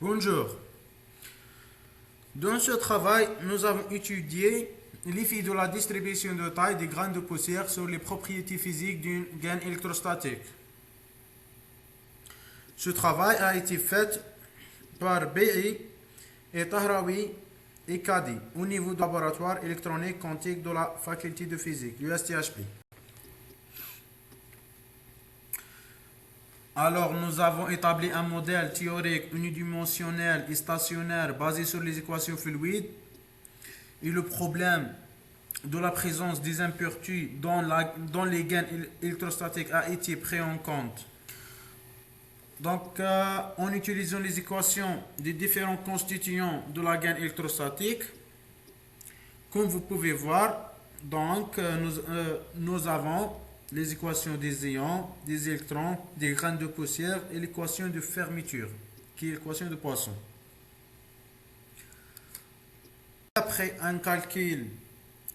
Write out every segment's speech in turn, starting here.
Bonjour. Dans ce travail, nous avons étudié l'effet de la distribution de taille des grains de poussière sur les propriétés physiques d'une gaine électrostatique. Ce travail a été fait par BI et Tahraoui et Kadi au niveau du laboratoire électronique quantique de la faculté de physique, l'USTHP. Alors, nous avons établi un modèle théorique unidimensionnel et stationnaire basé sur les équations fluides et le problème de la présence des impuretés dans les gaines électrostatiques a été pris en compte. Donc, en utilisant les équations des différents constituants de la gaine électrostatique, comme vous pouvez voir, donc, nous avons les équations des ions, des électrons, des grains de poussière et l'équation de fermeture, qui est l'équation de Poisson. Après un calcul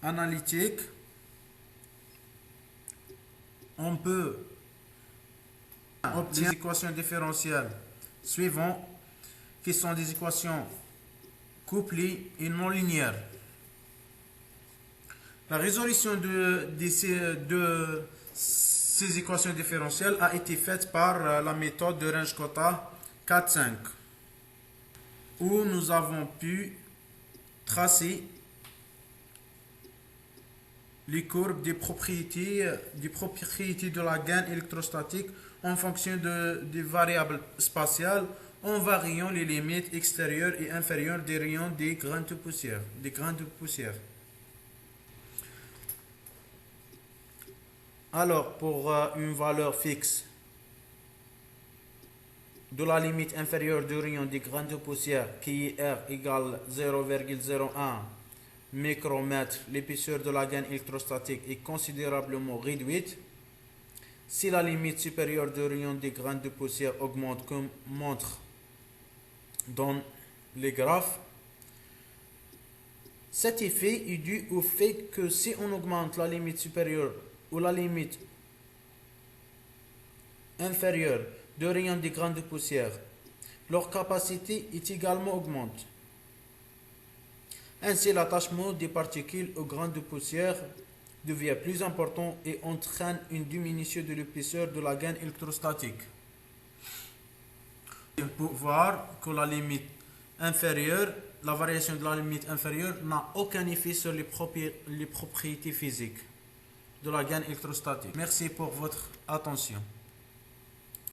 analytique, on peut obtenir les équations différentielles suivantes, qui sont des équations couplées et non linéaires. La résolution de ces équations différentielles a été faite par la méthode de Runge-Kutta 4-5, où nous avons pu tracer les courbes des propriétés de la gaine électrostatique en fonction des variables spatiales, en variant les limites extérieures et inférieures des rayons des grains de poussière. Alors, pour une valeur fixe de la limite inférieure du rayon des grains de poussière, qui est R égale 0,01 micromètre, l'épaisseur de la gaine électrostatique est considérablement réduite. Si la limite supérieure du rayon des grains de poussière augmente comme montre dans les graphes, cet effet est dû au fait que si on augmente la limite supérieure ou la limite inférieure de rayon des grains de poussière, leur capacité est également augmentée. Ainsi, l'attachement des particules aux grains de poussière devient plus important et entraîne une diminution de l'épaisseur de la gaine électrostatique. On peut voir que la variation de la limite inférieure n'a aucun effet sur les propriétés physiques de la gaine électrostatique. Merci pour votre attention.